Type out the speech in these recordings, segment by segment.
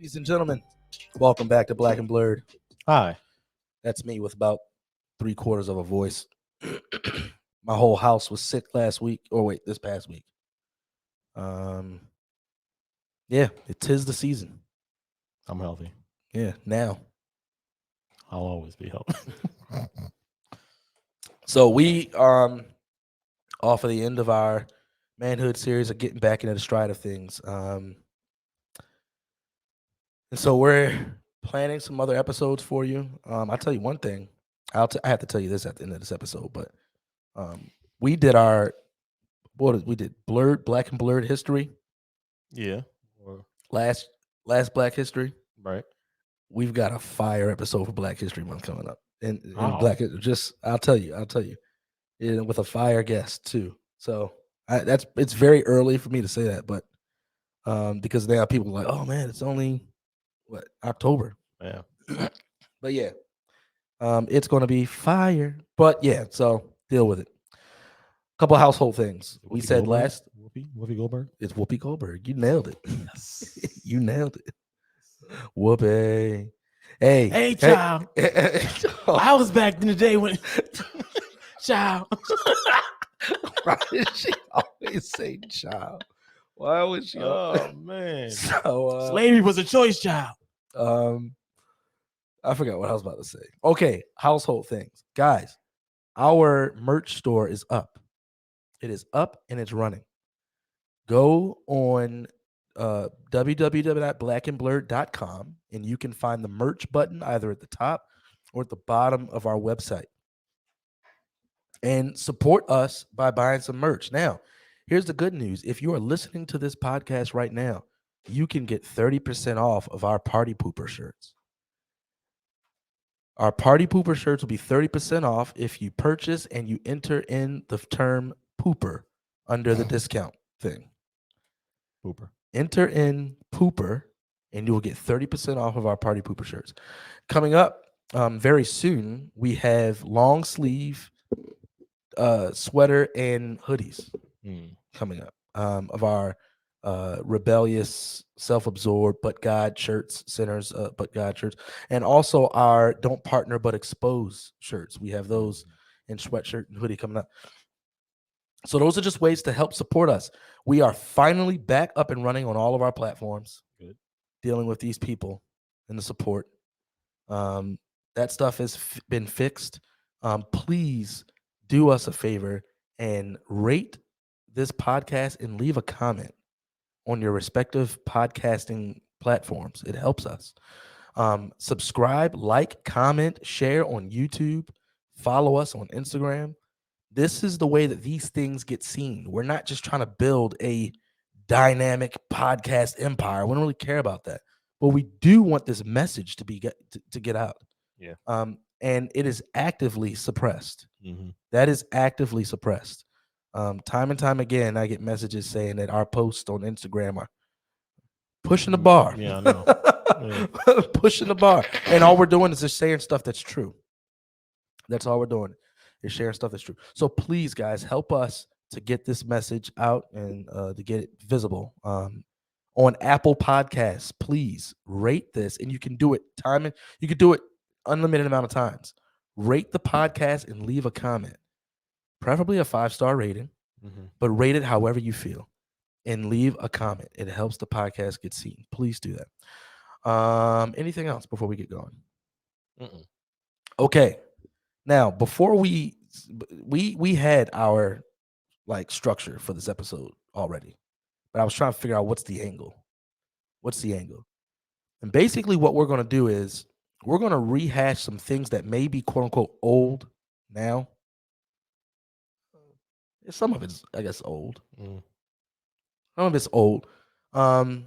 Ladies and gentlemen, welcome back to Black and Blurred. Hi. That's me with about 3/4 of a voice. My whole house was sick last week, this past week. Yeah, it is the season. I'm healthy. Yeah, now. I'll always be healthy. So we off of the end of our manhood series are getting back into the stride of things. And so we're planning some other episodes for you. I'll tell you one thing. I have to tell you this at the end of this episode, but we did Black and Blurred history. Yeah. Last Black History. Right. We've got a fire episode for Black History Month coming up. And Wow. I'll tell you. And with a fire guest too. So it's very early for me to say that, but because now people are like, oh man, it's only October. Yeah. But yeah. It's gonna be fire. But yeah, so deal with it. Couple household things. We said Goldberg? last Whoopi Goldberg. it's Whoopi Goldberg. You nailed it. Yes. You nailed it. Whoopi. Hey, child. Oh, I was back in the day when child. why does she always say child? Why would she? Oh man. So slavery was a choice, child. I forgot what I was about to say. Okay, household things. Guys, our merch store is up. It is up and it's running. Go on www.blackandblurred.com and you can find the merch button either at the top or at the bottom of our website. And support us by buying some merch. Now, here's the good news. If you are listening to this podcast right now, you can get 30% off of our Party Pooper shirts. Our Party Pooper shirts will be 30% off if you purchase and you enter in the term pooper under the discount thing. Pooper. Enter in pooper and you will get 30% off of our Party Pooper shirts. Coming up very soon, we have long sleeve sweater and hoodies coming up of our rebellious, self-absorbed, but God shirts, sinners, but God shirts, and also our don't partner but expose shirts. We have those in sweatshirt and hoodie coming up. So those are just ways to help support us. We are finally back up and running on all of our platforms. Good. Dealing with these people and the support. That stuff has been fixed. Please do us a favor and rate this podcast and leave a comment on your respective podcasting platforms. It helps us. Subscribe, like, comment, share on YouTube, follow us on Instagram. This is the way that these things get seen. We're not just trying to build a dynamic podcast empire. We don't really care about that. But we do want this message to get out. Yeah. And it is actively suppressed. Mm-hmm. That is actively suppressed. Time and time again, I get messages saying that our posts on Instagram are pushing the bar. Yeah, I know. Yeah. Pushing the bar. And all we're doing is just saying stuff that's true. That's all we're doing is sharing stuff that's true. So please, guys, help us to get this message out and to get it visible. On Apple Podcasts, please rate this. And you can do it you can do it unlimited amount of times. Rate the podcast and leave a comment. Preferably a 5-star rating, but rate it however you feel and leave a comment. It helps the podcast get seen. Please do that. Anything else before we get going? Okay. Now, before we had our structure for this episode already, but I was trying to figure out what's the angle. And basically what we're going to do is we're going to rehash some things that may be quote unquote old now. Some of it's, I guess, old. Some of it's old, but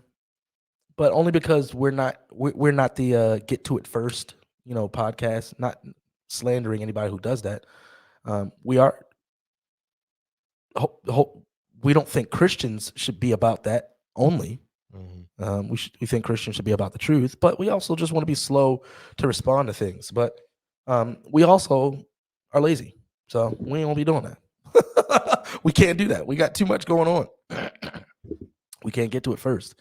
only because we're not the get to it first, podcast. Not slandering anybody who does that. We are. We don't think Christians should be about that only. We think Christians should be about the truth, but we also just want to be slow to respond to things. But we also are lazy, so we ain't gonna be doing that. We can't do that. We got too much going on. We can't get to it first.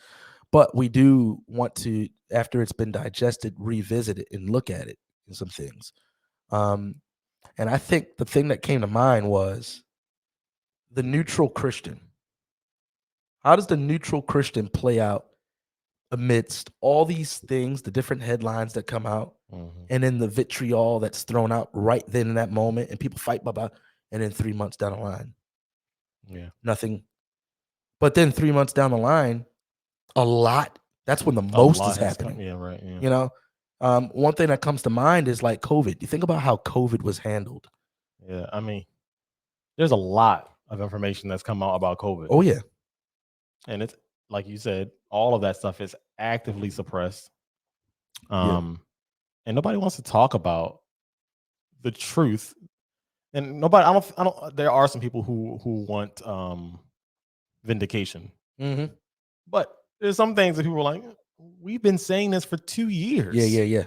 But we do want to, after it's been digested, revisit it and look at it in some things. And I think the thing that came to mind was the neutral Christian. How does the neutral Christian play out amidst all these things, the different headlines that come out, and then the vitriol that's thrown out right then in that moment, and people fight about, and then 3 months down the line, nothing. But then 3 months down the line, a lot. That's when the most is happening. You know, one thing that comes to mind is like COVID. You think about how COVID was handled. Yeah, I mean, there's a lot of information that's come out about COVID. Oh yeah, and it's like you said, all of that stuff is actively suppressed. And nobody wants to talk about the truth. And nobody, I don't. There are some people who want vindication, but there's some things that people are like, we've been saying this for 2 years. Yeah.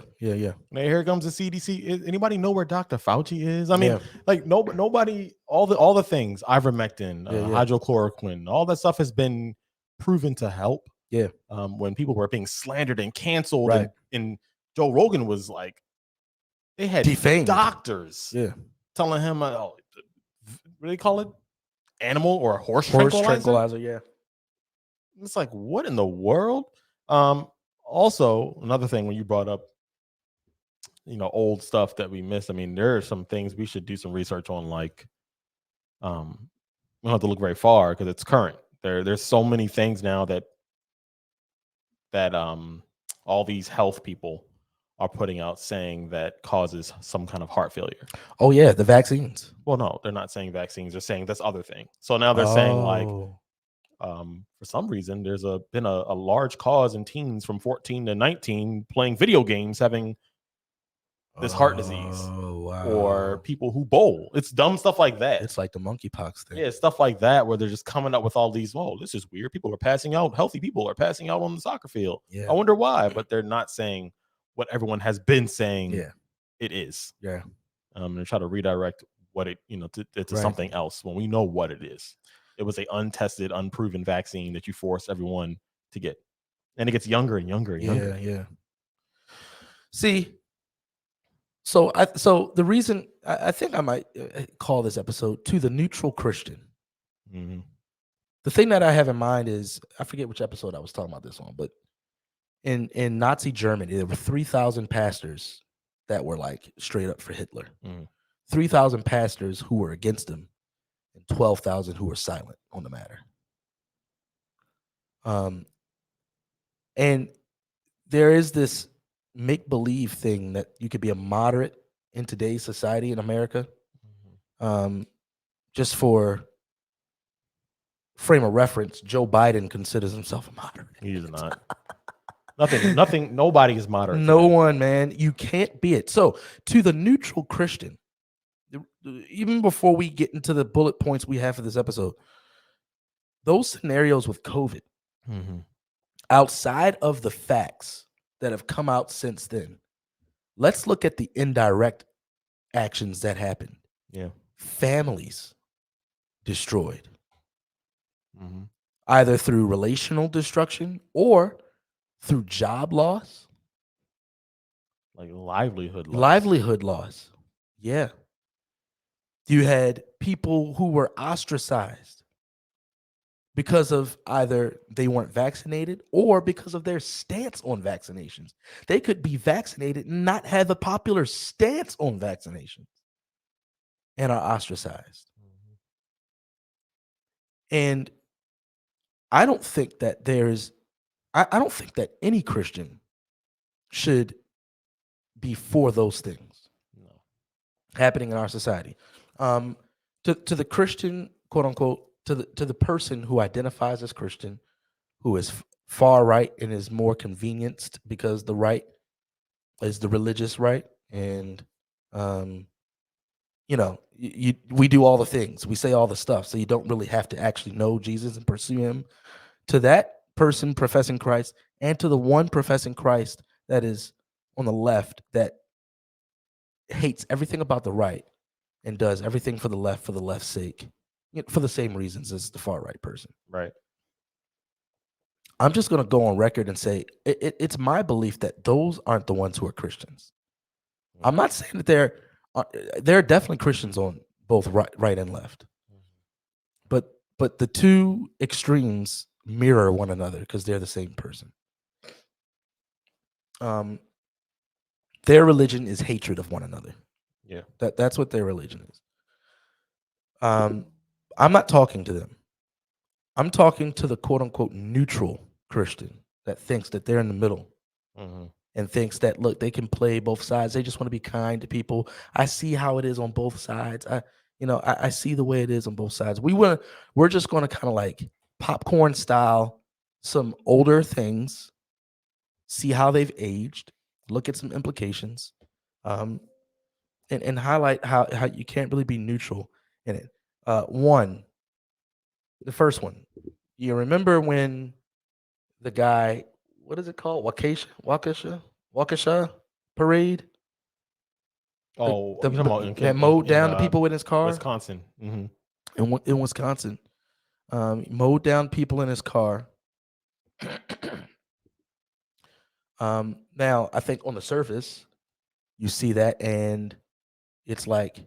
Now here comes the CDC. Anybody know where Dr. Fauci is? I mean, like nobody. All the things, ivermectin, hydrochloroquine, all that stuff has been proven to help. Yeah. When people were being slandered and canceled, and Joe Rogan was like, they had defamed doctors telling him, what do they call it? Animal or horse tranquilizer. Yeah. It's like, what in the world? Also, another thing when you brought up, old stuff that we missed. I mean, there are some things we should do some research on. Like, we don't have to look very far because it's current. There's so many things now that all these health people are putting out saying that causes some kind of heart failure. Oh yeah, the vaccines. Well, no, they're not saying vaccines. They're saying this other thing. So now they're saying like, for some reason, there's been a large cause in teens from 14 to 19 playing video games having this heart disease. Wow. Or people who bowl. It's dumb stuff like that. It's like the monkeypox thing. Yeah, stuff like that where they're just coming up with all these, this is weird. People are passing out. Healthy people are passing out on the soccer field. Yeah. I wonder why, but they're not saying what everyone has been saying it is. Yeah. And try to redirect what it, to something else when we know what it is. It was a untested, unproven vaccine that you force everyone to get. And it gets younger and younger and younger. Yeah. See, so the reason I think I might call this episode "To the Neutral Christian." The thing that I have in mind is, I forget which episode I was talking about this on, but in Nazi Germany, there were 3,000 pastors that were like straight up for Hitler. 3,000 pastors who were against him, and 12,000 who were silent on the matter. And there is this make-believe thing that you could be a moderate in today's society in America. Just for frame of reference, Joe Biden considers himself a moderate. He's not. Nothing. Nobody is moderate. No one, man. You can't be it. So, to the neutral Christian, even before we get into the bullet points we have for this episode, those scenarios with COVID, outside of the facts that have come out since then, let's look at the indirect actions that happened. Yeah. Families destroyed, either through relational destruction or through job loss, like livelihood loss. Yeah. You had people who were ostracized because of either they weren't vaccinated or because of their stance on vaccinations. They could be vaccinated and not have a popular stance on vaccinations and are ostracized. And I don't think that I don't think that any Christian should be for those things happening in our society. To the Christian, quote unquote, to the person who identifies as Christian, who is far right and is more convenienced because the right is the religious right, and we do all the things, we say all the stuff, so you don't really have to actually know Jesus and pursue him. To that person professing Christ, and to the one professing Christ that is on the left that hates everything about the right and does everything for the left's sake, for the same reasons as the far right person. Right. I'm just going to go on record and say it's my belief that those aren't the ones who are Christians. I'm not saying that there are definitely Christians on both right and left, but the two extremes mirror one another because they're the same person. Their religion is hatred of one another. Yeah. That's what their religion is. I'm not talking to them. I'm talking to the quote unquote neutral Christian that thinks that they're in the middle and thinks that, look, they can play both sides. They just want to be kind to people. I see how it is on both sides. I see the way it is on both sides. We're just going to kind of like popcorn style some older things, see how they've aged, look at some implications, and highlight how you can't really be neutral in it. The first one, you remember when the guy, what is it called? Waukesha parade? Oh, you talking about That mowed down the people in his car Wisconsin? in Wisconsin. Mowed down people in his car. Now, I think on the surface, you see that, and it's like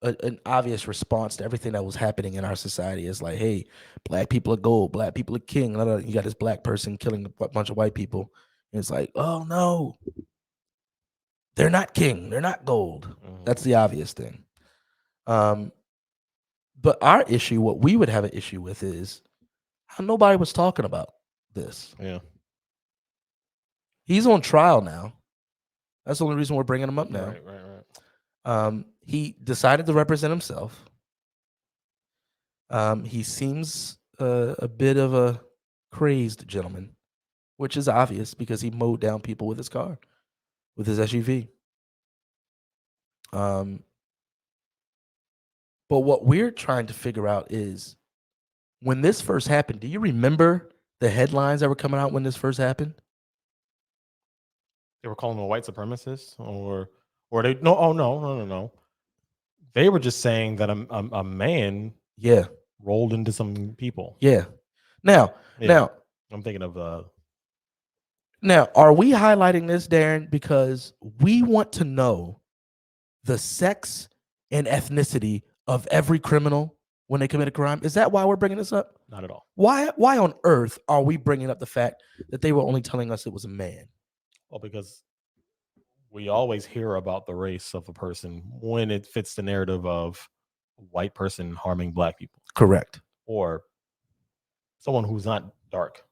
an obvious response to everything that was happening in our society. Is like, hey, black people are gold, black people are king. You got this black person killing a bunch of white people. And it's like, oh no, they're not king, they're not gold. That's the obvious thing. But our issue, what we would have an issue with, is how nobody was talking about this. Yeah. He's on trial now. That's the only reason we're bringing him up now. Right. He decided to represent himself. He seems a bit of a crazed gentleman, which is obvious because he mowed down people with his car, with his SUV. But what we're trying to figure out is, when this first happened, do you remember the headlines that were coming out when this first happened? They were calling him a white supremacist, or they no. They were just saying that a man Yeah, rolled into some people. yeah. Now, I'm thinking of now, are we highlighting this, Darren, because we want to know the sex and ethnicity of every criminal when they commit a crime? Is that why we're bringing this up? not at all. Why on earth are we bringing up the fact that they were only telling us it was a man? Well, because we always hear about the race of a person when it fits the narrative of a white person harming black people Correct. or someone who's not dark.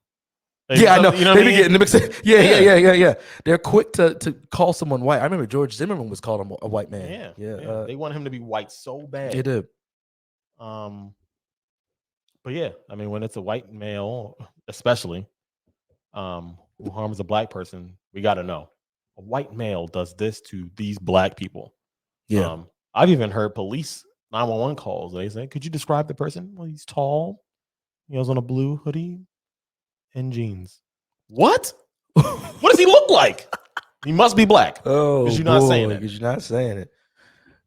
Yeah, I know. You know They what I be mean? getting the mix. Yeah. They're quick to call someone white. I remember George Zimmerman was called a white man. Yeah. They want him to be white so bad. They did. But yeah, I mean, when it's a white male, especially, who harms a black person, we got to know. A white male does this to these black people. Yeah. I've even heard police 911 calls. They say, "Could you describe the person?" Well, he's tall. He has on a blue hoodie and jeans. What? What does he look like? He must be black. Oh, because you're not saying it. Because you're not saying it.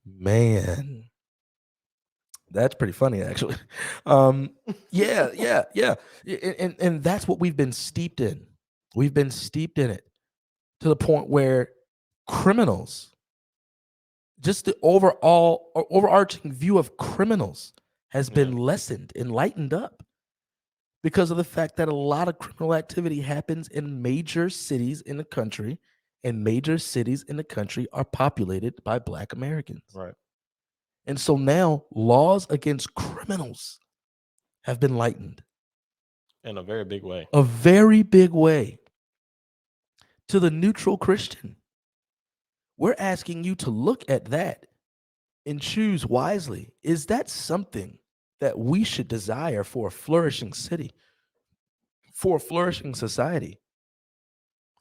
Man, that's pretty funny, actually. Yeah. And that's what we've been steeped in. We've been steeped in it to the point where criminals, just the overarching view of criminals, has been lessened and lightened up because of the fact that a lot of criminal activity happens in major cities in the country, and major cities in the country are populated by Black Americans. Right. And so now laws against criminals have been lightened In a very big way. a very big way. To the neutral Christian, we're asking you to look at that and choose wisely. Is that something that we should desire for a flourishing city, for a flourishing society?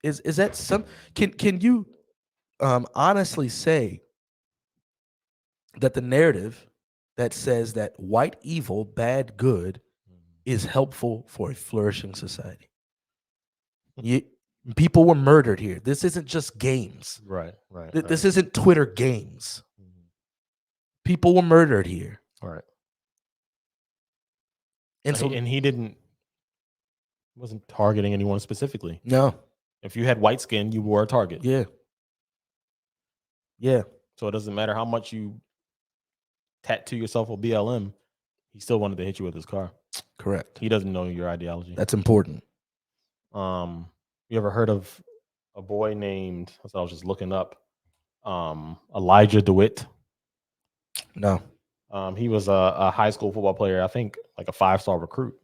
Is that some? Can you honestly say that the narrative that says that white evil, bad good, is helpful for a flourishing society? People were murdered here. This isn't just games. Right. This isn't Twitter games. People were murdered here. All right. And so and he didn't. wasn't targeting anyone specifically. No. If you had white skin, you were a target. Yeah. Yeah. So it doesn't matter how much you tattoo yourself with BLM. He still wanted to hit you with his car. Correct. He doesn't know your ideology. That's important. You ever heard of a boy named? I was just looking up. Elijah DeWitt. No. He was a high school football player. I think like a 5-star recruit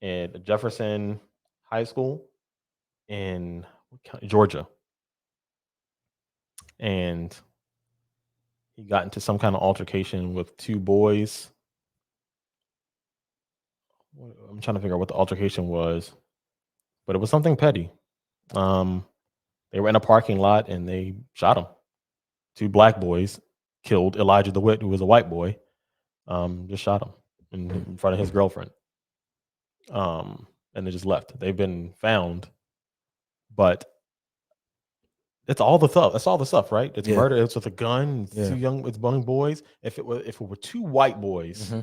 at Jefferson High School in Georgia, and he got into some kind of altercation with 2 boys. I'm trying to figure out what the altercation was, but it was something petty. They were in a parking lot and they shot him. 2 black boys killed Elijah DeWitt, who was a white boy. Just shot him in front of his girlfriend. And they just left. They've been found, but it's all the stuff. That's all the stuff, right? It's murder. It's with a gun. It's 2 young. It's bunning boys. If it were 2 white boys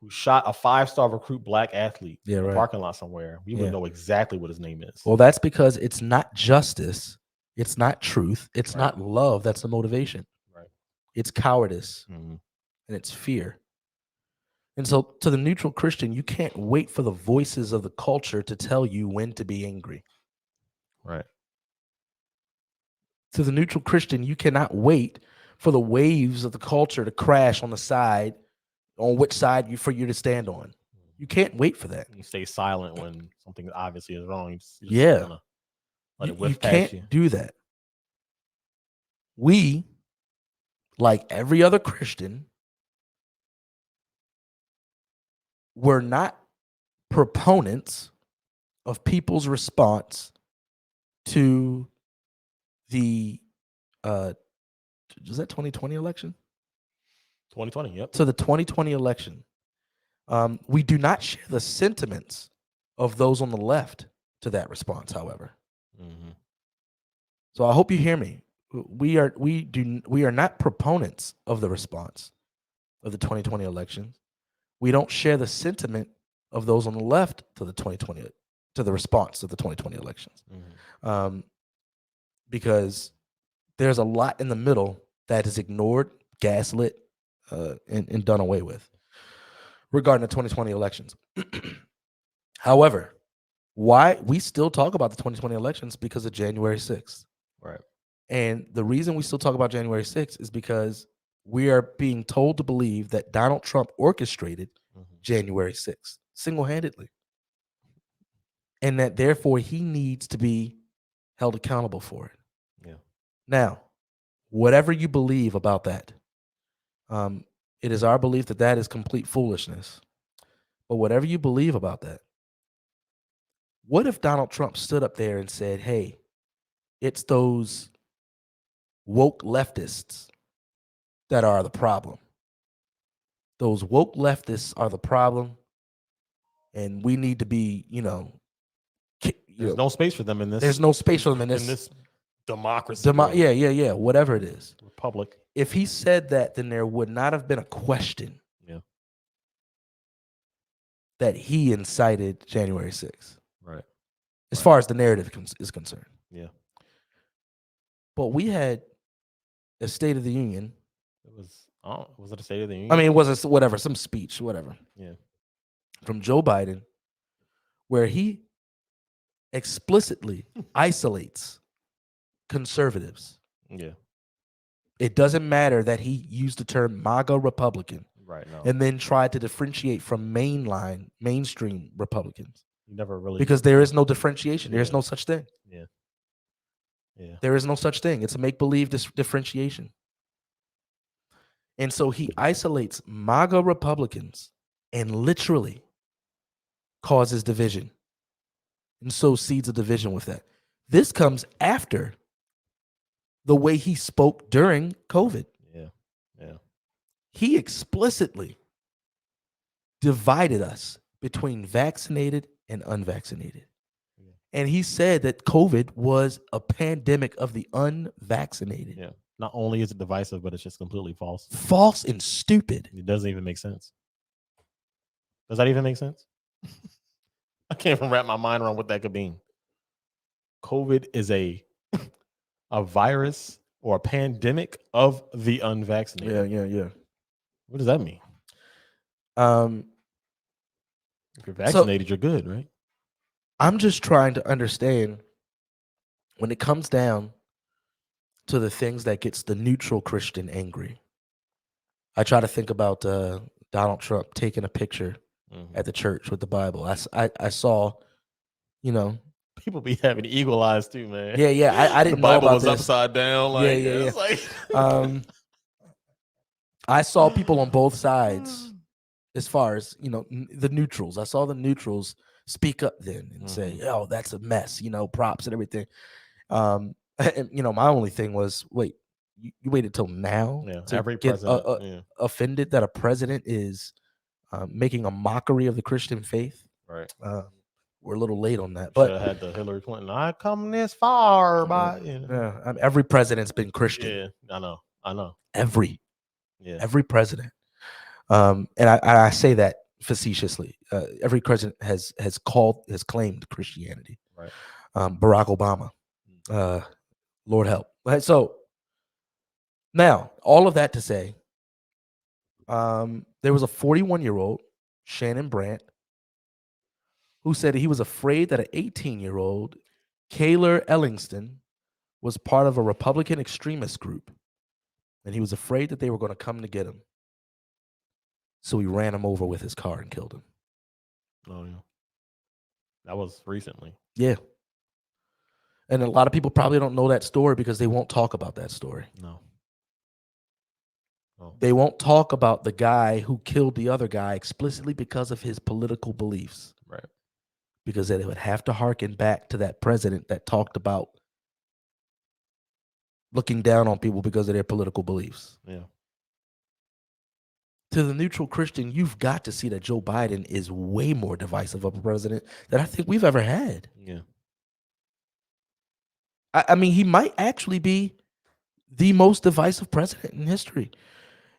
who shot a 5-star recruit black athlete in a parking lot somewhere, we would know exactly what his name is. Well, that's because it's not justice. It's not truth. It's not love. That's the motivation. Right. It's cowardice and it's fear. And so to the neutral Christian, you can't wait for the voices of the culture to tell you when to be angry. Right. To the neutral Christian, you cannot wait for the waves of the culture to crash on the side, on which side for you to stand on. You can't wait for that. You stay silent when something obviously is wrong. Let it whiff past you. You can't do that. We, like every other Christian, we're not proponents of people's response to the was that 2020 election? 2020, yep. To the 2020 election. We do not share the sentiments of those on the left to that response, however. So I hope you hear me. We are not proponents of the response of the 2020 elections. We don't share the sentiment of those on the left to the response of the 2020 elections, because there's a lot in the middle that is ignored, gaslit, and done away with regarding the 2020 elections. However, why we still talk about the 2020 elections because of January 6th. Right. And the reason we still talk about January 6th is because we are being told to believe that Donald Trump orchestrated January 6th single-handedly, and that therefore he needs to be held accountable for it. Yeah. Now, whatever you believe about that, it is our belief that that is complete foolishness. But whatever you believe about that, what if Donald Trump stood up there and said, hey, it's those woke leftists that are the problem. Those woke leftists are the problem, and we need to be, there's no space for them in this. There's no space for them in this democracy. Yeah, whatever it is. Republic. If he said that, then there would not have been a question that he incited January 6th. Right. As far as the narrative is concerned. Yeah. But we had a State of the Union. Was it a State of the Union? I mean, it was some speech, whatever. Yeah. From Joe Biden, where he explicitly isolates conservatives. Yeah. It doesn't matter that he used the term MAGA Republican. Right. No. And then tried to differentiate from mainstream Republicans. You never really, because there is no differentiation. There is no such thing. Yeah. Yeah. There is no such thing. It's a make-believe differentiation. And so he isolates MAGA Republicans and literally causes division and sows seeds of division with that. This comes after the way he spoke during COVID. Yeah. Yeah. He explicitly divided us between vaccinated and unvaccinated. Yeah. And he said that COVID was a pandemic of the unvaccinated. Yeah. Not only is it divisive, but it's just completely false. False and stupid. It doesn't even make sense. Does that even make sense? I can't even wrap my mind around what that could mean. COVID is a virus or a pandemic of the unvaccinated. Yeah. What does that mean? Um, If you're so vaccinated, you're good, right? I'm just trying to understand when it comes down to the things that gets the neutral Christian angry. I try to think about Donald Trump taking a picture Mhm. at the church with the Bible. I saw, you know, People be having eagle eyes too, man. yeah. I The didn't know Bible about was this. upside down, Yeah, like yeah. it's like Um, I saw people on both sides as far as the neutrals. I saw the neutrals speak up then and say, Mhm. "Oh, that's a mess," props and everything. And my only thing was, wait, you waited till now Yeah, to every get president. Yeah, offended that a president is making a mockery of the Christian faith. right. Um, we're a little late on that, Should but have had the Hillary Clinton. I come this far yeah, by, you know. yeah, every president's been Christian. Yeah, I know. I know. Every Yeah, every president. And I say that facetiously. Every president has claimed Christianity. right. Barack Obama, uh, Lord help. So now, all of that to say, there was a 41-year-old, Shannon Brandt, who said he was afraid that an 18-year-old, Kaylor Ellingston, was part of a Republican extremist group, and he was afraid that they were going to come to get him. So he ran him over with his car and killed him. Oh yeah, that was recently. Yeah. And a lot of people probably don't know that story because they won't talk about that story. No. Oh, They won't talk about the guy who killed the other guy explicitly because of his political beliefs. right. Because they would have to harken back to that president that talked about looking down on people because of their political beliefs. Yeah. To the neutral Christian, you've got to see that Joe Biden is way more divisive of a president than I think we've ever had. Yeah. I mean, he might actually be the most divisive president in history.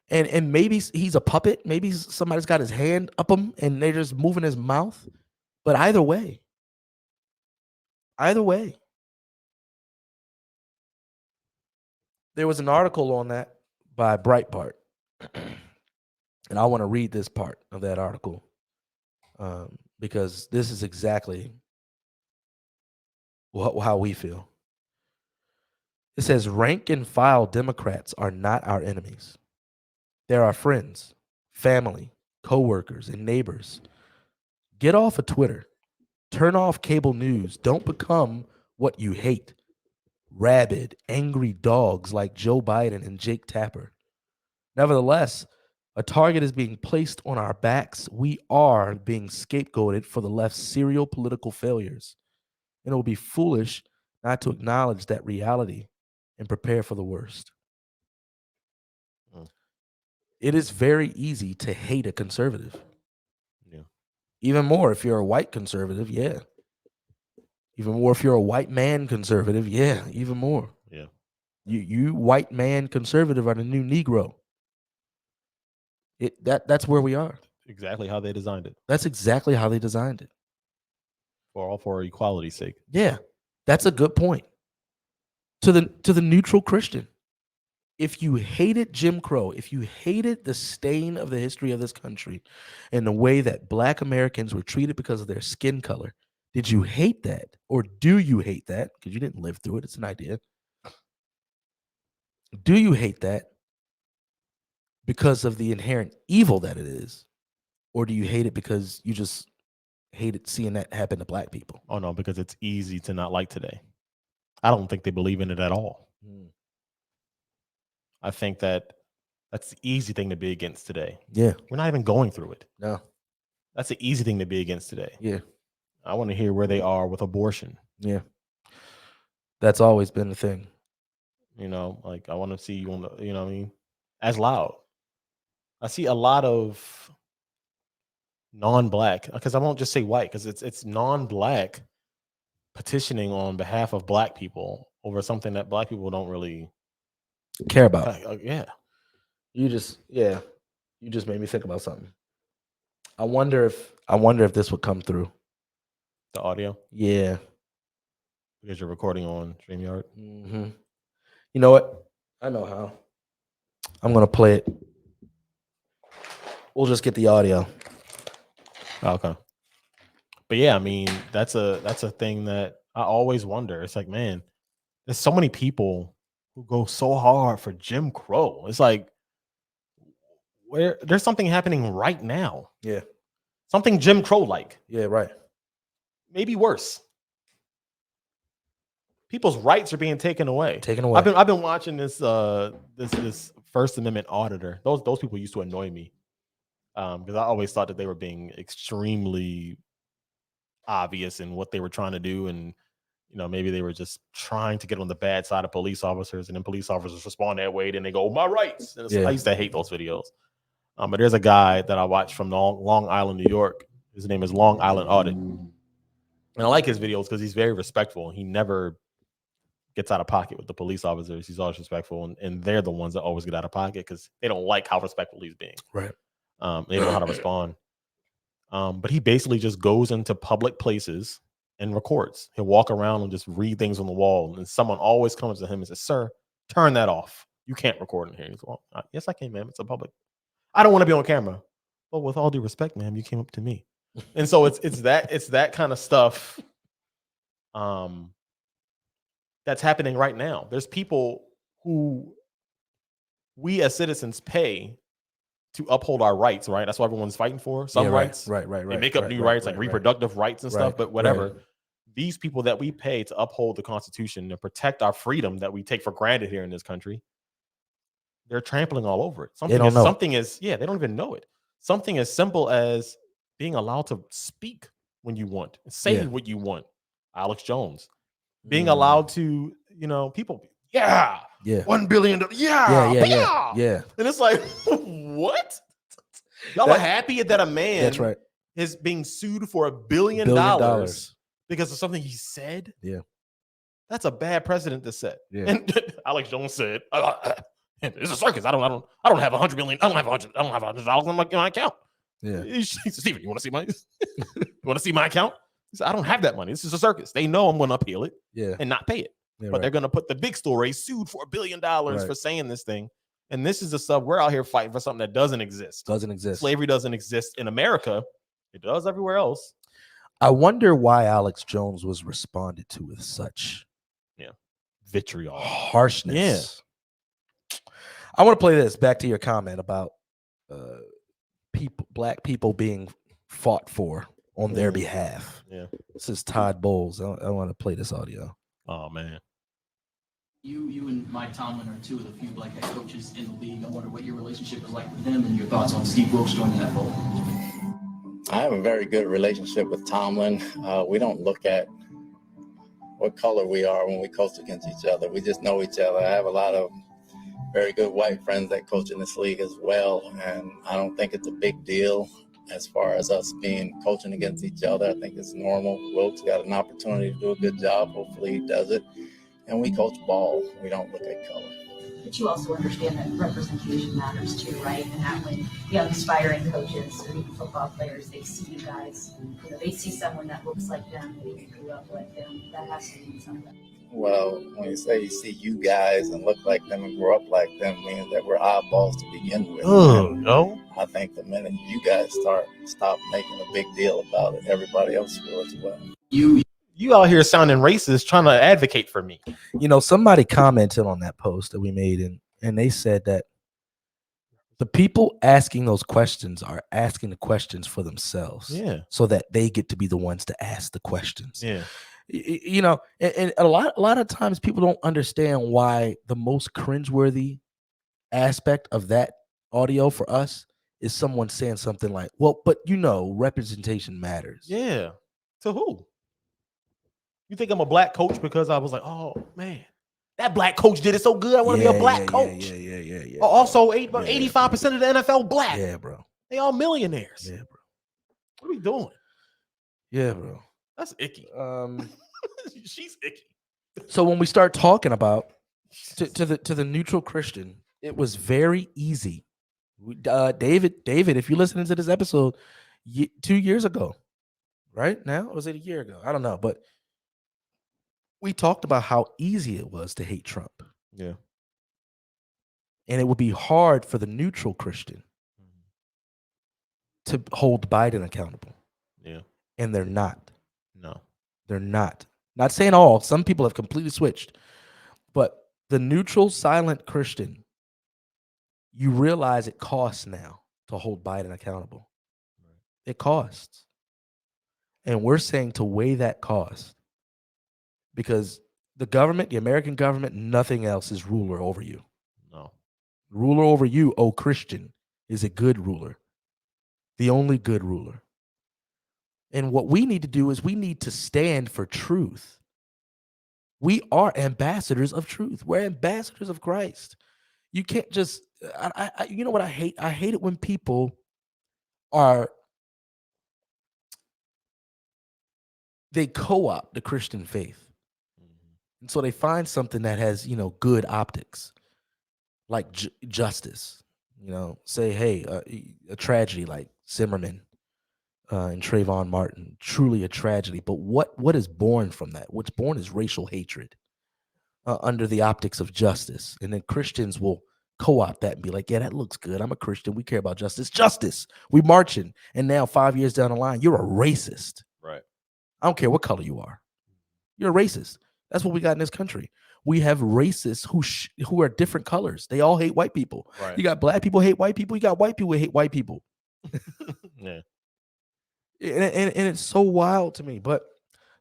And maybe he's a puppet. Maybe somebody's got his hand up him and they're just moving his mouth. But either way, there was an article on that by Breitbart. And I want to read this part of that article because this is exactly how we feel. It says rank and file Democrats are not our enemies. They're our friends, family, coworkers, and neighbors. Get off of Twitter. Turn off cable news. Don't become what you hate. Rabid, angry dogs like Joe Biden and Jake Tapper. Nevertheless, a target is being placed on our backs. We are being scapegoated for the left's serial political failures. And it will be foolish not to acknowledge that reality and prepare for the worst. Mm. It is very easy to hate a conservative. Yeah. Even more if you're a white conservative, yeah. Even more if you're a white man conservative, yeah, even more. Yeah. You white man conservative are the new Negro. That's where we are. Exactly how they designed it That's exactly how they designed it. for equality's sake. Yeah, that's a good point. To the neutral Christian, if you hated Jim Crow, if you hated the stain of the history of this country and the way that Black Americans were treated because of their skin color, did you hate that, or do you hate that? Because you didn't live through it. It's an idea. Do you hate that because of the inherent evil that it is, or do you hate it because you just hated seeing that happen to Black people? Oh no, because it's easy to not like today. I don't think they believe in it at all. Mm. I think that's the easy thing to be against today. Yeah. We're not even going through it. No. That's the easy thing to be against today. Yeah. I want to hear where they are with abortion. Yeah. That's always been the thing. You know, like I want to see you on the, you know what I mean, as loud. I see a lot of non-black, because I won't just say white, because it's non-black petitioning on behalf of Black people over something that Black people don't really Care about. yeah. You just made me think about something. I wonder if this would come through. The audio Yeah. because you're recording on StreamYard. You know what? I know how. I'm gonna play it. We'll just get the audio. Okay. But yeah, I mean, that's a thing that I always wonder. It's like, man, there's so many people who go so hard for Jim Crow. It's like where there's something happening right now. Yeah. Something Jim Crow like. Yeah. Right. Maybe worse. People's rights are being taken away. Taken away. I've been watching this this First Amendment auditor. Those people used to annoy me. Because I always thought that they were being extremely obvious in what they were trying to do, and maybe they were just trying to get on the bad side of police officers, and then police officers respond that way, then they go, my rights. And I used to hate those videos. But there's a guy that I watched from Long Island, New York. His name is Long Island Audit, and I like his videos because he's very respectful. He never gets out of pocket with the police officers. He's always respectful, and they're the ones that always get out of pocket because they don't like how respectful he's being. Right. They don't know how to respond. But he basically just goes into public places and records. He'll walk around and just read things on the wall. And someone always comes to him and says, sir, turn that off. You can't record in here. He's like, well, yes, I can, ma'am. It's a public. I don't want to be on camera. Well, with all due respect, ma'am, you came up to me. And so it's that kind of stuff that's happening right now. There's people who we as citizens pay to uphold our rights, right? That's what everyone's fighting for. Some rights. Right. They make up new rights like reproductive rights and stuff, but whatever. Right. These people that we pay to uphold the Constitution and protect our freedom that we take for granted here in this country, they're trampling all over it. They don't even know it. Something as simple as being allowed to speak when you want, say what you want. Alex Jones. Being allowed to, people, $1 billion. Yeah. And it's like, what? Y'all are happy that a man that's right. is being sued for $1 billion because of something he said? Yeah. That's a bad precedent to set. Yeah. And Alex Jones said, it's a circus. I don't have $100 million. I don't have $100 in my account. Yeah. He said, Steven, you want to see my account? He said, I don't have that money. This is a circus. They know I'm going to appeal it and not pay it. Yeah, but they're going to put the big story, sued for $1 billion for saying this thing. And this is the stuff we're out here fighting for, something that doesn't exist. Slavery doesn't exist in America. It does everywhere else. I wonder why Alex Jones was responded to with such vitriol, harshness. Yeah. I want to play this back to your comment about black people being fought for on their behalf. Yeah. This is Todd Bowles. I want to play this audio. Oh, man. You and Mike Tomlin are two of the few black head coaches in the league. I wonder what your relationship is like with them and your thoughts on Steve Wilks joining that fold. I have a very good relationship with Tomlin. We don't look at what color we are when we coach against each other. We just know each other. I have a lot of very good white friends that coach in this league as well, and I don't think it's a big deal as far as us coaching against each other. I think it's normal. Wilkes got an opportunity to do a good job. Hopefully he does it. And we coach ball. We don't look at color. But you also understand that representation matters too, right? And that when young aspiring coaches or even football players, they see you guys, they see someone that looks like them, maybe grew up like them, that has to mean something. Well, when you say you see you guys and look like them and grow up like them, means that we're oddballs to begin with. Oh, no. I think the minute you guys stop making a big deal about it, everybody else will as well. You out here sounding racist, trying to advocate for me. Somebody commented on that post that we made, and they said that the people asking those questions are asking the questions for themselves. Yeah. So that they get to be the ones to ask the questions. Yeah. And a lot of times people don't understand why the most cringeworthy aspect of that audio for us is someone saying something like, well, but representation matters. Yeah. To who? You think I'm a black coach because I was like, oh, man, that black coach did it so good. I want to be a black coach. Yeah. Also, 85% of the NFL black. Yeah, bro. They all millionaires. Yeah, bro. What are we doing? Yeah, bro. That's icky. She's icky. So when we start talking about to the neutral Christian, it was very easy. David, if you're listening to this episode 2 years ago, right now? Or was it a year ago? I don't know, but we talked about how easy it was to hate Trump, Yeah. and it would be hard for the neutral Christian to hold Biden accountable, Yeah. and they're not. No. They're not. Not saying all. Some people have completely switched, but the neutral, silent Christian, you realize it costs now to hold Biden accountable. It costs. And we're saying to weigh that cost because the government, the American government, nothing else is ruler over you. No. Ruler over you, O Christian, is a good ruler, the only good ruler. And what we need to do is we need to stand for truth. We are ambassadors of truth. We're ambassadors of Christ. You can't just, you know what I hate? I hate it when people are, they co-opt the Christian faith. And so they find something that has, good optics, like justice. Say, hey, a tragedy like Zimmerman and Trayvon Martin, truly a tragedy. But what is born from that? What's born is racial hatred under the optics of justice. And then Christians will co-opt that and be like, yeah, that looks good. I'm a Christian. We care about justice. Justice. We marching. And now 5 years down the line, you're a racist. Right. I don't care what color you are. You're a racist. That's what we got in this country. We have racists who are different colors. They all hate white people. Right. You got black people hate white people. You got white people hate white people. Yeah. And it's so wild to me. But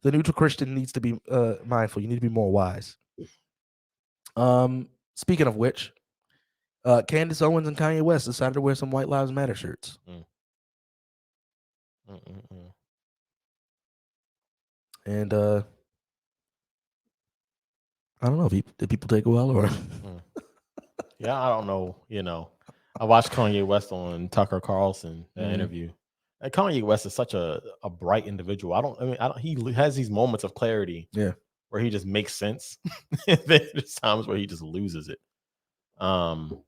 the neutral Christian needs to be mindful. You need to be more wise. Speaking of which, Candace Owens and Kanye West decided to wear some White Lives Matter shirts. And I don't know. Did people take a while or? Yeah, I don't know. I watched Kanye West on Tucker Carlson interview. And Kanye West is such a bright individual. He has these moments of clarity. Yeah. Where he just makes sense. And then there's times where he just loses it. But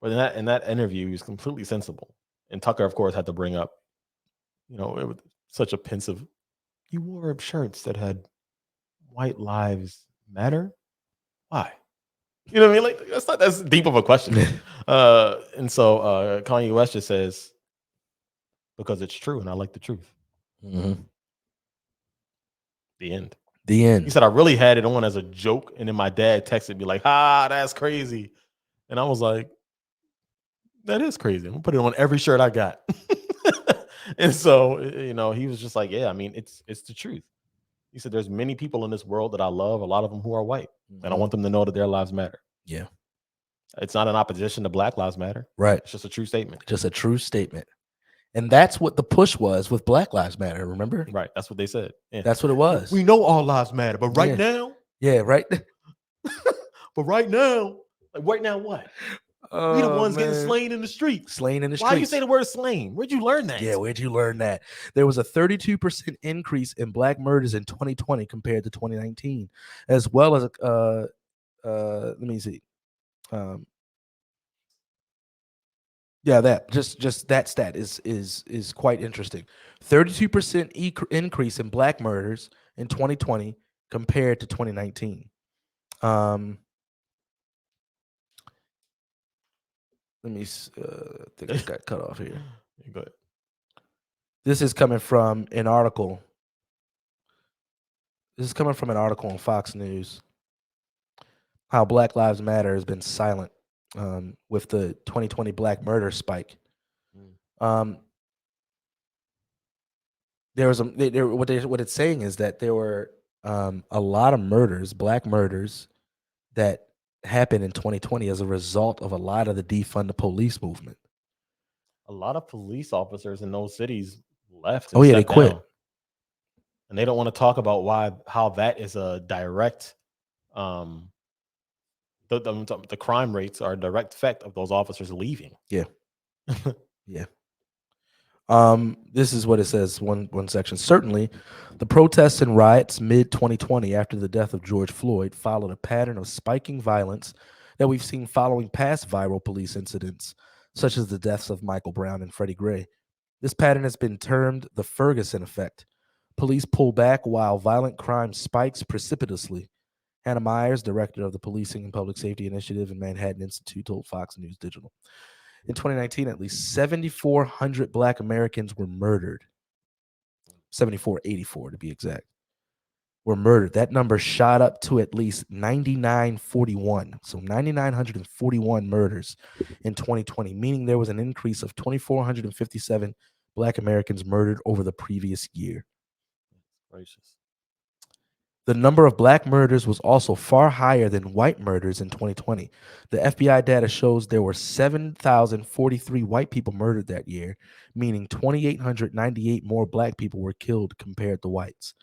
in that interview, he was completely sensible. And Tucker, of course, had to bring up, it was such a pensive. You wore shirts that had White Lives Matter. Why? You know what I mean? Like that's not as deep of a question. And so Kanye West just says, because it's true, and I like the truth. Mm-hmm. The end. The end. He said, I really had it on as a joke. And then my dad texted me like, that's crazy. And I was like, that is crazy. I'm gonna put it on every shirt I got. And so, he was just like, yeah, I mean, it's the truth. He said, there's many people in this world that I love, a lot of them who are white. Mm-hmm. And I want them to know that their lives matter. Yeah. It's not an opposition to Black Lives Matter. Right. It's just a true statement. Just a true statement. And that's what the push was with Black Lives Matter, remember? Right. That's what they said. Yeah. That's what it was. We know all lives matter, but right now. Yeah, right. But right now what? We the ones getting slain in the streets. Slain in the streets. Why you say the word slain? Where'd you learn that? Yeah, where'd you learn that? There was a 32% increase in Black murders in 2020 compared to 2019, as well as let me see. Yeah, that just that stat is quite interesting. 32% increase in Black murders in 2020 compared to 2019. Let me think I got cut off here. Go ahead. This is coming from an article. This is coming from an article on Fox News. How Black Lives Matter has been silent with the 2020 Black murder spike. There was what it's saying is that there were a lot of murders, Black murders, that happened in 2020 as a result of a lot of the defund the police movement. A lot of police officers in those cities left. Oh yeah, they quit, and they don't want to talk about how that is a direct. The crime rates are a direct effect of those officers leaving. Yeah, yeah. This is what it says. One section. Certainly, the protests and riots mid-2020 after the death of George Floyd followed a pattern of spiking violence that we've seen following past viral police incidents, such as the deaths of Michael Brown and Freddie Gray. This pattern has been termed the Ferguson effect. Police pull back while violent crime spikes precipitously. Hannah Myers, director of the Policing and Public Safety Initiative and Manhattan Institute, told Fox News Digital. In 2019, at least 7,400 Black Americans were murdered. 7,484 to be exact. Were murdered. That number shot up to at least 9,941. So 9,941 murders in 2020, meaning there was an increase of 2,457 Black Americans murdered over the previous year. Gracious. The number of Black murders was also far higher than white murders in 2020. The FBI data shows there were 7,043 white people murdered that year, meaning 2,898 more Black people were killed compared to whites.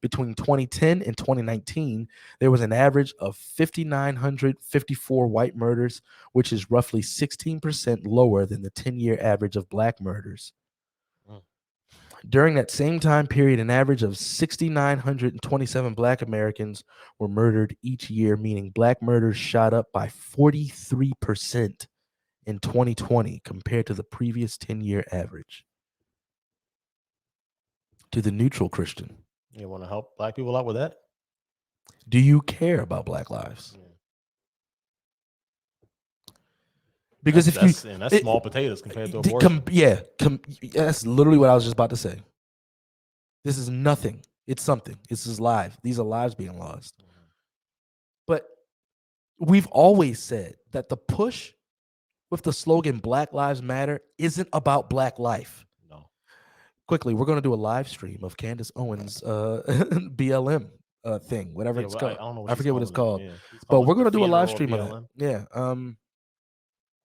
Between 2010 and 2019, there was an average of 5,954 white murders, which is roughly 16% lower than the 10-year average of Black murders. During that same time period, an average of 6,927 Black Americans were murdered each year, meaning Black murders shot up by 43% in 2020 compared to the previous 10-year average. To the neutral Christian, You want to help Black people out with that? do you care about Black lives? Yeah. Because that's small potatoes compared to abortion. That's literally what I was just about to say. This is nothing. It's something. This is live. These are lives being lost. But we've always said that the push with the slogan Black Lives Matter isn't about Black life. No. Quickly, we're going to do a live stream of Candace Owens' BLM thing, whatever it's called. I don't know I forget what it's called. Yeah. But we're going to do a live stream of that. Yeah.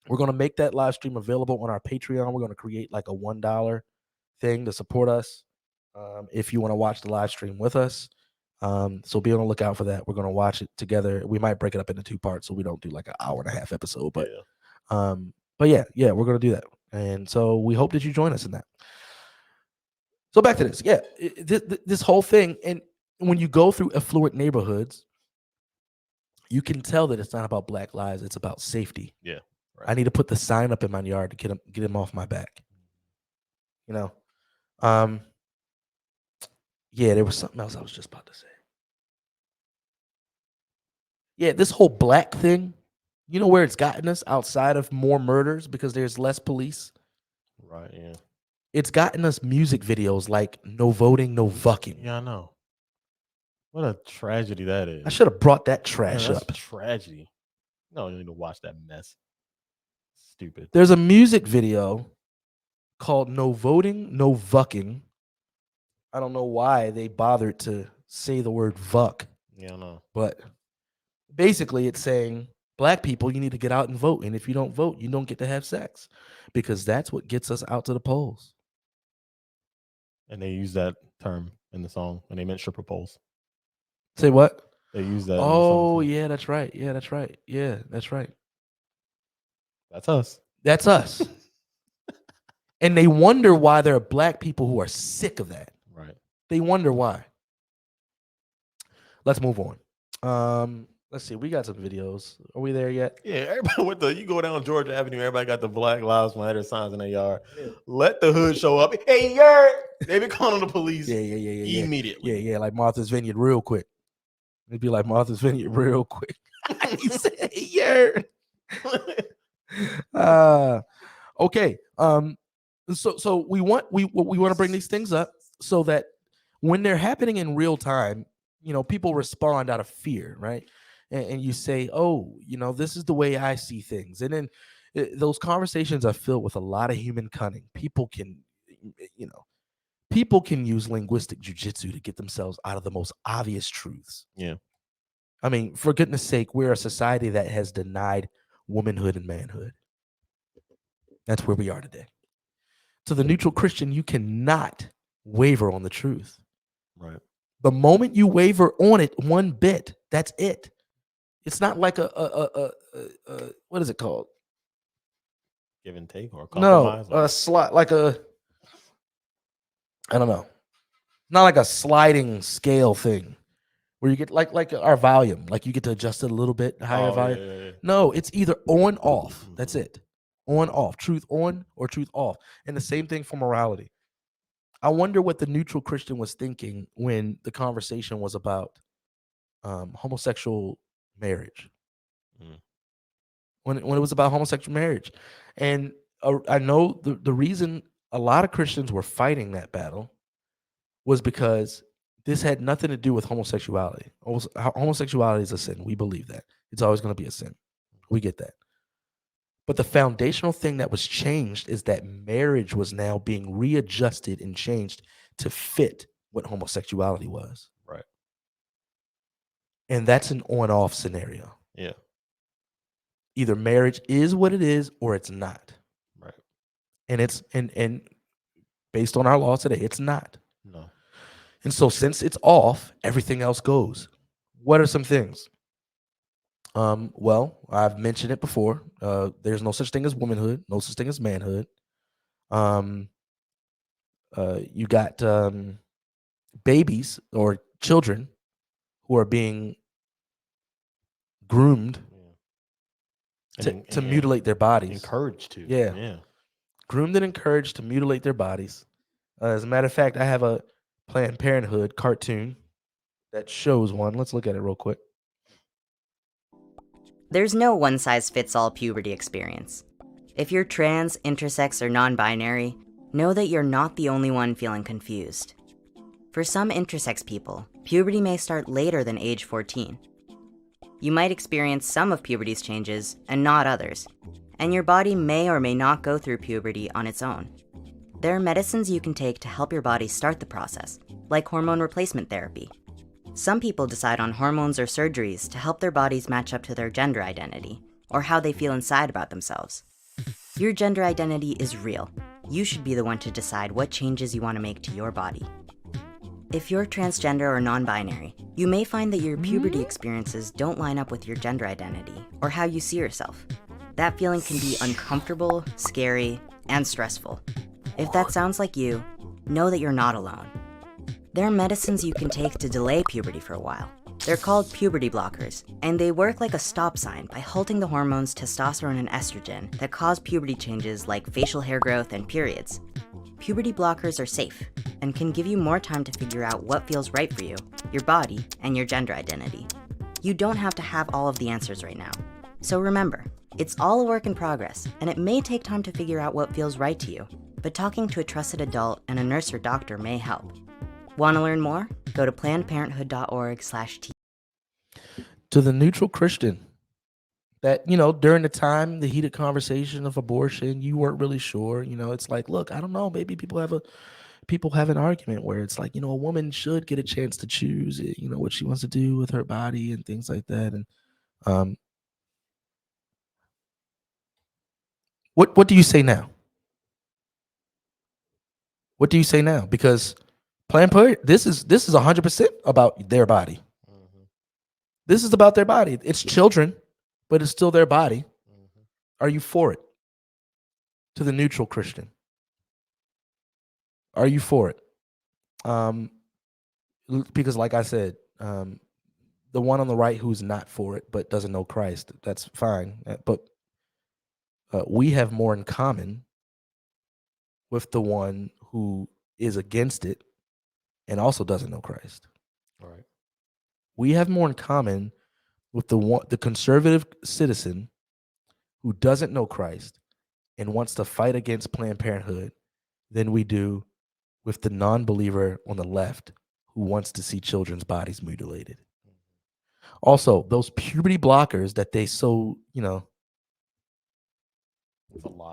We're going to make that live stream available on our Patreon. We're going to create like a $1 thing to support us if you want to watch the live stream with us. So be on the lookout for that. We're going to watch it together. We might break it up into 2 parts so we don't do like an hour and a half episode. But yeah, we're going to do that. And so we hope that you join us in that. So back to this. Yeah, this whole thing. And when you go through affluent neighborhoods, you can tell that it's not about Black lives. It's about safety. Yeah. Right. I need to put the sign up in my yard to get him off my back. You know, yeah, there was something else I was just about to say. Yeah, this whole black thing, you know where it's gotten us outside of more murders because there's less police? Right, yeah. It's gotten us music videos like no voting, no fucking. Yeah, I know. What a tragedy that is. I should have brought that trash that's up. Tragedy. No, you need to watch that mess. Stupid. There's a music video called No Voting, No Vucking. I don't know why they bothered to say the word vuck. Yeah, I know. But basically it's saying, Black people, you need to get out and vote. And if you don't vote, you don't get to have sex. Because that's what gets us out to the polls. And they use that term in the song when they meant stripper poles. Say what? They use that. Oh, yeah, that's right. Yeah, that's right. Yeah, that's right. That's us. That's us. And they wonder why there are Black people who are sick of that. Right. They wonder why. Let's move on. Let's see. We got some videos. Are we there yet? Yeah, everybody you go down Georgia Avenue, everybody got the Black Lives Matter signs in their yard. Yeah. Let the hood show up. Hey, yard. They be calling the police. Yeah. Immediately. Yeah, like Martha's Vineyard real quick. It'd be like Martha's Vineyard real quick. He said, yard. Okay. So we want to bring these things up so that when they're happening in real time, you know, people respond out of fear, right? And you say, oh, you know, this is the way I see things. And then those conversations are filled with a lot of human cunning. People can use linguistic jujitsu to get themselves out of the most obvious truths. Yeah. I mean, for goodness sake, we're a society that has denied womanhood and manhood. That's where we are today. To the neutral Christian, you cannot waver on the truth. Right. The moment you waver on it one bit, that's it. It's not like a what is it called? Give and take or compromise? No, a slide, like a, I don't know. Not like a sliding scale thing where you get like our volume, like you get to adjust it a little bit higher volume. Yeah. No, it's either on off. That's it. On, off, truth on or truth off. And the same thing for morality. I wonder what the neutral Christian was thinking when the conversation was about homosexual marriage. Mm. When it was about homosexual marriage. And I know the reason a lot of Christians were fighting that battle was because this had nothing to do with homosexuality. Homosexuality is a sin. We believe that. It's always going to be a sin. We get that. But the foundational thing that was changed is that marriage was now being readjusted and changed to fit what homosexuality was. Right. And that's an on-off scenario. Yeah. Either marriage is what it is or it's not. Right. And it's and based on our laws today, it's not. No. And so since it's off, everything else goes. What are some things? Well, I've mentioned it before. There's no such thing as womanhood, no such thing as manhood. You got babies or children who are being groomed to mutilate their bodies. Encouraged to. Yeah. Yeah. Groomed and encouraged to mutilate their bodies. As a matter of fact, I have a Planned Parenthood cartoon that shows one. Let's look at it real quick. There's no one-size-fits-all puberty experience. If you're trans, intersex, or non-binary, know that you're not the only one feeling confused. For some intersex people, puberty may start later than age 14. You might experience some of puberty's changes and not others, and your body may or may not go through puberty on its own. There are medicines you can take to help your body start the process, like hormone replacement therapy. Some people decide on hormones or surgeries to help their bodies match up to their gender identity, or how they feel inside about themselves. Your gender identity is real. You should be the one to decide what changes you want to make to your body. If you're transgender or non-binary, you may find that your puberty experiences don't line up with your gender identity, or how you see yourself. That feeling can be uncomfortable, scary, and stressful. If that sounds like you, know that you're not alone. There are medicines you can take to delay puberty for a while. They're called puberty blockers, and they work like a stop sign by halting the hormones testosterone and estrogen that cause puberty changes like facial hair growth and periods. Puberty blockers are safe and can give you more time to figure out what feels right for you, your body, and your gender identity. You don't have to have all of the answers right now. So remember, it's all a work in progress, and it may take time to figure out what feels right to you, but talking to a trusted adult and a nurse or doctor may help. Want to learn more? Go to PlannedParenthood.org/T. To the neutral Christian, that, during the time, the heated conversation of abortion, you weren't really sure. It's like, look, I don't know. Maybe people have an argument where it's like, a woman should get a chance to choose, what she wants to do with her body and things like that. And what do you say now? What do you say now? Because Planned Parenthood, this is 100% about their body. Mm-hmm. This is about their body. It's children, but it's still their body. Mm-hmm. Are you for it? To the neutral Christian, are you for it? Because like I said, the one on the right who's not for it but doesn't know Christ, that's fine. But we have more in common with the one who is against it and also doesn't know Christ. All right. We have more in common with the conservative citizen who doesn't know Christ and wants to fight against Planned Parenthood than we do with the non-believer on the left who wants to see children's bodies mutilated. Also, those puberty blockers that they so,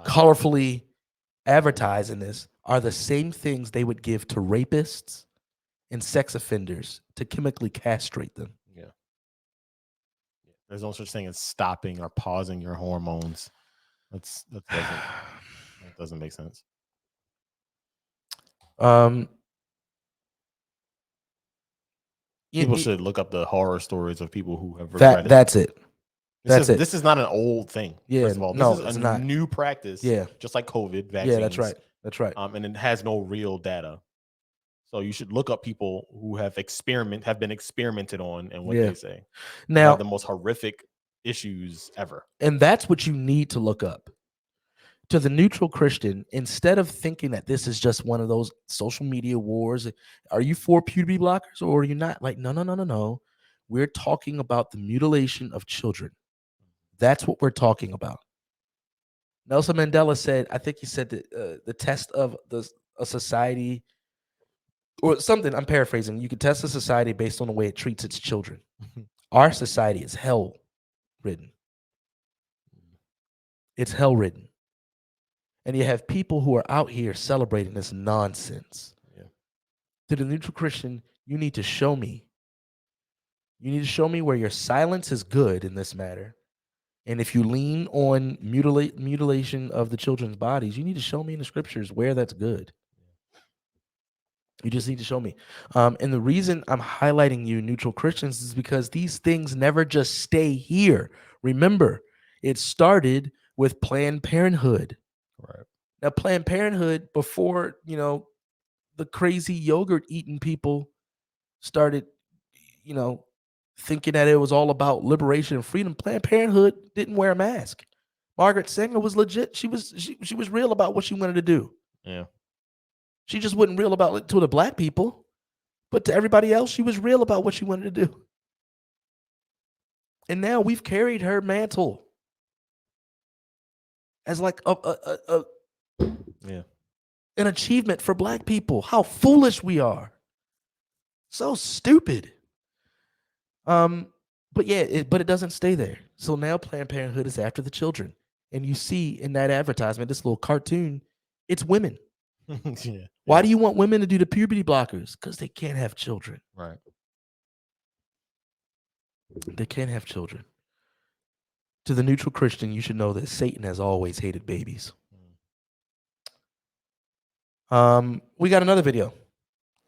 colorfully advertise in this are the same things they would give to rapists and sex offenders to chemically castrate them. Yeah. There's no such thing as stopping or pausing your hormones. That doesn't make sense. People should look up the horror stories of people who have regretted. That's it. This is not an old thing. Yeah, first of all, no, this it's is not. a new practice. Yeah, just like COVID vaccines. Yeah, that's right. That's right. And it has no real data. So you should look up people who have been experimented on and what they say. Now, the most horrific issues ever. And that's what you need to look up. To the neutral Christian, instead of thinking that this is just one of those social media wars, are you for puberty blockers or are you not? Like, no, no, no, no, no. We're talking about the mutilation of children. That's what we're talking about. Nelson Mandela said, I think he said that the test of a society or something, I'm paraphrasing, you can test a society based on the way it treats its children. Our society is hell ridden. It's hell ridden. And you have people who are out here celebrating this nonsense. Yeah. To the neutral Christian, you need to show me. You need to show me where your silence is good in this matter. And if you lean on mutilation of the children's bodies, you need to show me in the scriptures where that's good. You just need to show me. And the reason I'm highlighting you, neutral Christians, is because these things never just stay here. Remember, it started with Planned Parenthood. Right. Now, Planned Parenthood, before, the crazy yogurt eating people started, thinking that it was all about liberation and freedom, Planned Parenthood didn't wear a mask. Margaret Sanger was legit. She was real about what she wanted to do. Yeah. She just wasn't real about it to the black people, but to everybody else, she was real about what she wanted to do. And now we've carried her mantle as like Yeah. an achievement for black people. How foolish we are. So stupid. But yeah, but it doesn't stay there. So now Planned Parenthood is after the children. And you see in that advertisement, this little cartoon, it's women. Yeah. Why do you want women to do the puberty blockers? Because they can't have children. Right. They can't have children. To the neutral Christian, you should know that Satan has always hated babies. We got another video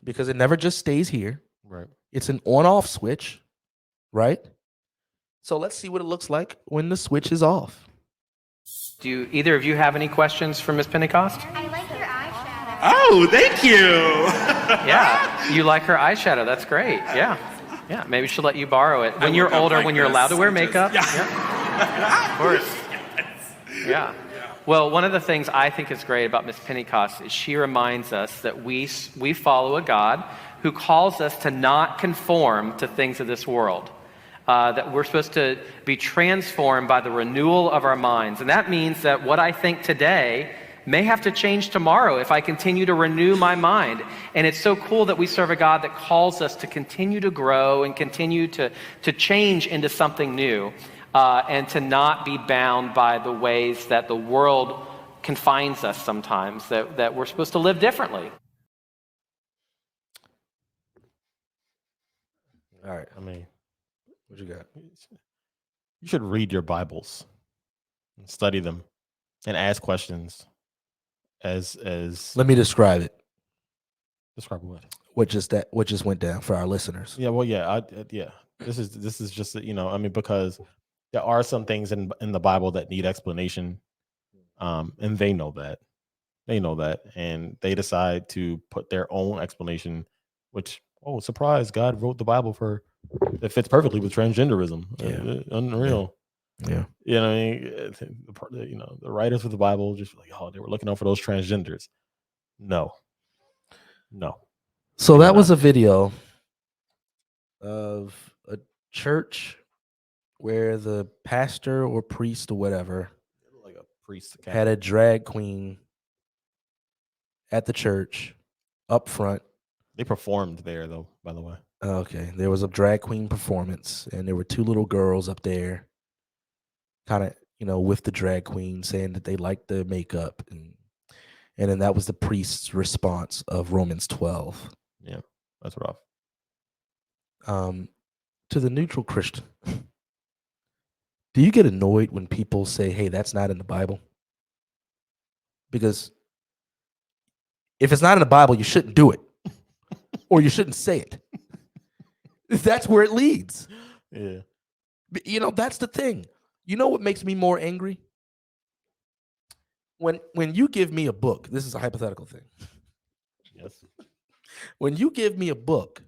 because it never just stays here. Right. It's an on-off switch, right? So let's see what it looks like when the switch is off. Do either of you have any questions for Miss Pentecost? I like your eyeshadow. Oh, thank you. Yeah, you like her eyeshadow. That's great. Yeah. Yeah, maybe she'll let you borrow it when you're older, when you're allowed to wear makeup. Yeah. Of course. Yeah. Well, one of the things I think is great about Miss Pentecost is she reminds us that we follow a God who calls us to not conform to things of this world. That we're supposed to be transformed by the renewal of our minds. And that means that what I think today may have to change tomorrow if I continue to renew my mind. And it's so cool that we serve a God that calls us to continue to grow and continue to change into something new, and to not be bound by the ways that the world confines us sometimes, that we're supposed to live differently. All right. I mean, What you got? you should read your Bibles and study them and ask questions as Let me describe it. describe what? What just went down for our listeners. Yeah, well, yeah, yeah. This is just I mean, because there are some things in the Bible that need explanation, and they know that, and they decide to put their own explanation, which, oh, surprise, God wrote the Bible that fits perfectly with transgenderism. Yeah. Unreal. Yeah. You know what I mean? The writers of the Bible just like, oh, they were looking out for those transgenders. No. So Maybe that was not. a video of a church where the pastor or priest or whatever Like a priest had a drag queen at the church up front. They performed there, though. By the way, Okay, there was a drag queen performance, and there were two little girls up there, kind of, with the drag queen, saying that they liked the makeup, and then that was the priest's response of Romans 12. yeah, that's rough. To the neutral Christian, do you get annoyed when people say, "Hey, that's not in the Bible"? Because if it's not in the Bible, you shouldn't do it, or you shouldn't say it. That's where it leads. Yeah, That's the thing. You know what makes me more angry? When you give me a book, this is a hypothetical thing. yes, When you give me a book,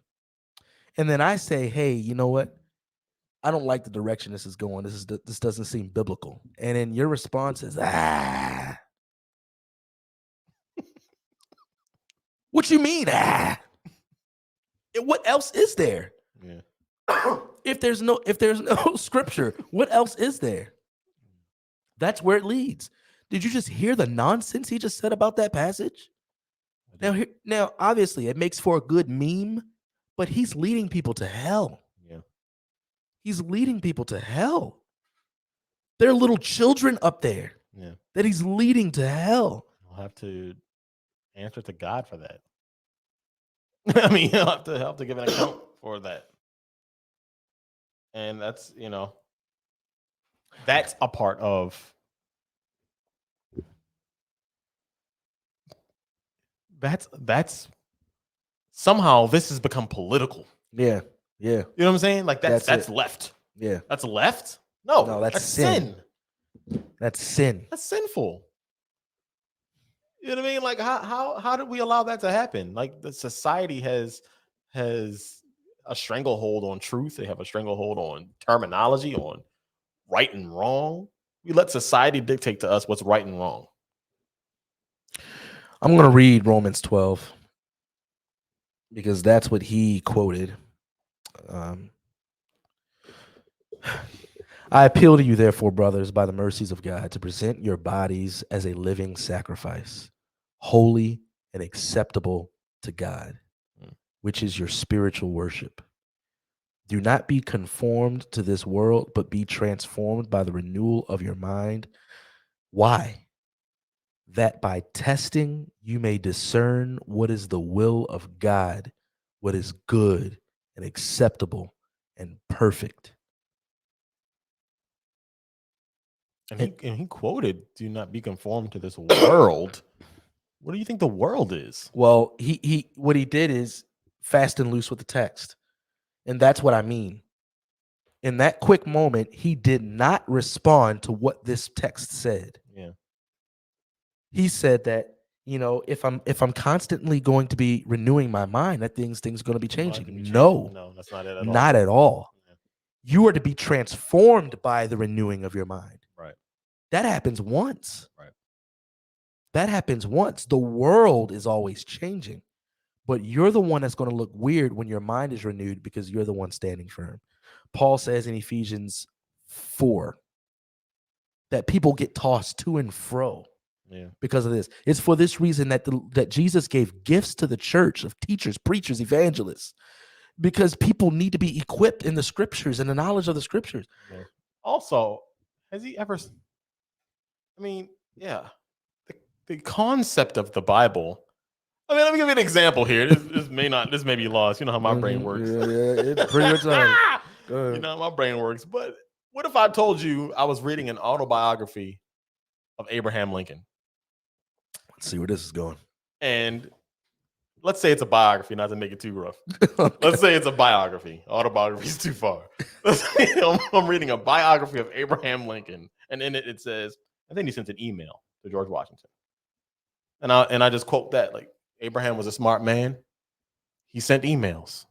and then I say, "Hey, you know what? I don't like the direction this is going. This doesn't seem biblical." And then your response is, What you mean? Ah. What else is there? Yeah. If there's no scripture, what else is there? That's where it leads. Did you just hear the nonsense he just said about that passage? Now, obviously, it makes for a good meme, but he's leading people to hell. Yeah. He's leading people to hell. There are little children up there Yeah. that he's leading to hell. You'll have to answer to God for that. I mean, you'll have to give an account for that. And that's, that's a part of that's somehow this has become political. Yeah. You know what I'm saying? Like that's it. left. Yeah. That's left? No, No, that's sin. That's sin. That's sinful. You know what I mean? Like how did we allow that to happen? Like the society has a stranglehold on truth. They have a stranglehold on terminology, on right and wrong. We let society dictate to us what's right and wrong. I'm going to read Romans 12 because that's what he quoted. I appeal to you, therefore, brothers, by the mercies of God, to present your bodies as a living sacrifice, holy and acceptable to God, which is your spiritual worship. Do not be conformed to this world, but be transformed by the renewal of your mind. Why? That by testing you may discern what is the will of God, what is good and acceptable and perfect. And he quoted, "Do not be conformed to this world." What do you think the world is? Well, he what he did is fast and loose with the text. And that's what I mean. In that quick moment, he did not respond to what this text said. Yeah. He said that, if I'm constantly going to be renewing my mind, that things are going to be changing. No, that's not it at all. Not at all. Yeah. You are to be transformed by the renewing of your mind. Right. That happens once. Right. That happens once. The world is always changing, but you're the one that's going to look weird when your mind is renewed because you're the one standing firm. Paul says in Ephesians 4 that people get tossed to and fro because of this. It's for this reason that Jesus gave gifts to the church of teachers, preachers, evangelists, because people need to be equipped in the scriptures and the knowledge of the scriptures. Yeah. Also, has he ever? I mean, yeah, the concept of the Bible. I mean, let me give you an example here. This may be lost. You know how my brain works. Yeah, it's pretty much like, you know how my brain works. But what if I told you I was reading an autobiography of Abraham Lincoln? Let's see where this is going. And let's say it's a biography, not to make it too rough. Okay. Let's say it's a biography. Autobiography is too far. I'm reading a biography of Abraham Lincoln, and in it says, I think he sent an email to George Washington. And I just quote that, like, Abraham was a smart man. He sent emails.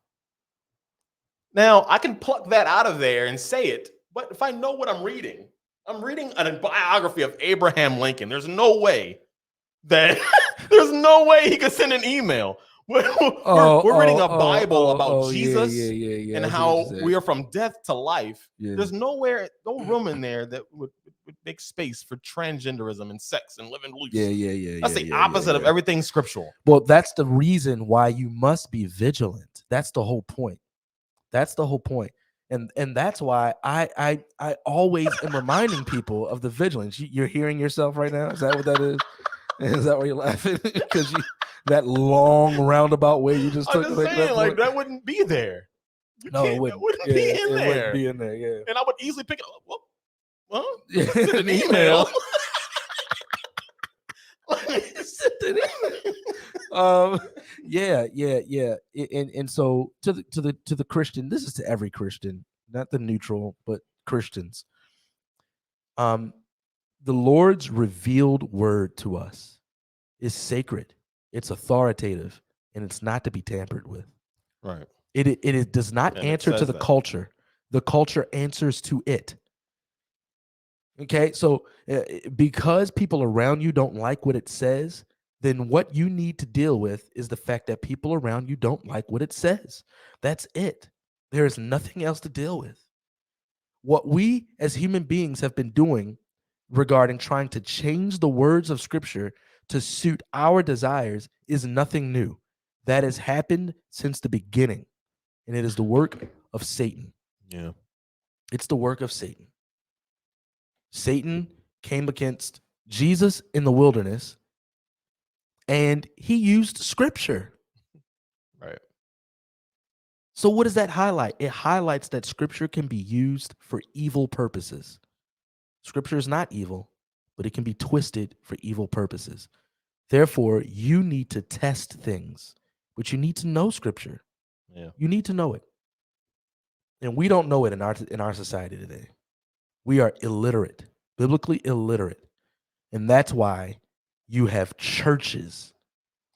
Now, I can pluck that out of there and say it, but if I know what I'm reading a biography of Abraham Lincoln. There's no way he could send an email. We're reading a Bible about Jesus and how we are from death to life. Yeah. There's no room in there that would make space for transgenderism and sex and living loose. Yeah. That's the opposite of everything scriptural. Well, that's the reason why you must be vigilant. That's the whole point. And that's why I always am reminding people of the vigilance. You're hearing yourself right now? Is that what that is? Is that why you're laughing? Because that long roundabout way you just took. I'm just saying, like, that wouldn't be there. It wouldn't. That wouldn't be in there. It wouldn't be in there, yeah. And I would easily pick it up. Well, send an email. Yeah. And so to the Christian, this is to every Christian, not the neutral, but Christians. The Lord's revealed word to us is sacred, it's authoritative, and it's not to be tampered with. Right. It does not answer to the culture. The culture answers to it. Okay, so because people around you don't like what it says, then what you need to deal with is the fact that people around you don't like what it says. That's it. There is nothing else to deal with. What we as human beings have been doing regarding trying to change the words of Scripture to suit our desires is nothing new. That has happened since the beginning, and it is the work of Satan. Yeah. It's the work of Satan. Satan came against Jesus in the wilderness, and he used Scripture. Right. So what does that highlight? It highlights that Scripture can be used for evil purposes. Scripture is not evil, but it can be twisted for evil purposes. Therefore, you need to test things, but you need to know Scripture. Yeah. You need to know it. And we don't know it in our society today. We are illiterate, biblically illiterate. And that's why you have churches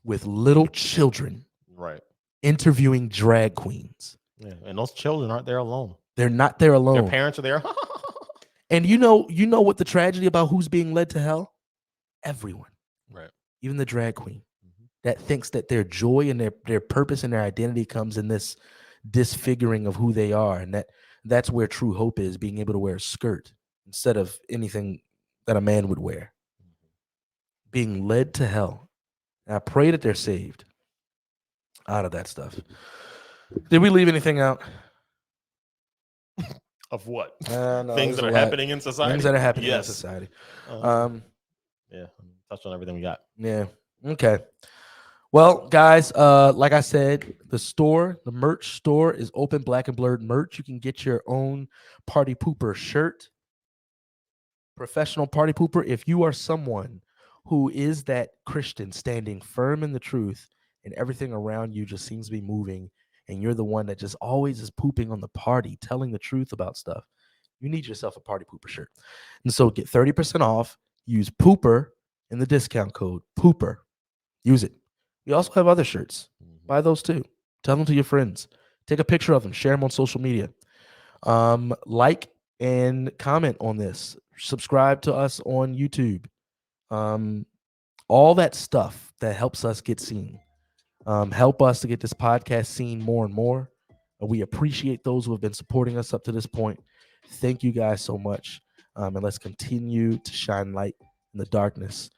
with little children Right. interviewing drag queens. Yeah. And those children aren't there alone. They're not there alone. Their parents are there. And you know what the tragedy about who's being led to hell? Everyone. Right. Even the drag queen that thinks that their joy and their purpose and their identity comes in this disfiguring of who they are. And that's where true hope is, being able to wear a skirt instead of anything that a man would wear. Being led to hell. And I pray that they're saved out of that stuff. Did we leave anything out? Of what? No, Things that are happening in society? Things that are happening Yes. in society. Yeah. Touched on everything we got. Yeah. Okay. Well, guys, like I said, the merch store is open. Black and Blurred merch. You can get your own Party Pooper shirt. Professional Party Pooper. If you are someone who is that Christian standing firm in the truth and everything around you just seems to be moving, and you're the one that just always is pooping on the party, telling the truth about stuff, you need yourself a Party Pooper shirt. And so get 30% off. Use Pooper in the discount code. Pooper. Use it. We also have other shirts. Buy those too. Tell them to your friends. Take a picture of them. Share them on social media. Like and comment on this. Subscribe to us on YouTube. All that stuff that helps us get seen. Help us to get this podcast seen more and more. We appreciate those who have been supporting us up to this point. Thank you guys so much. And let's continue to shine light in the darkness.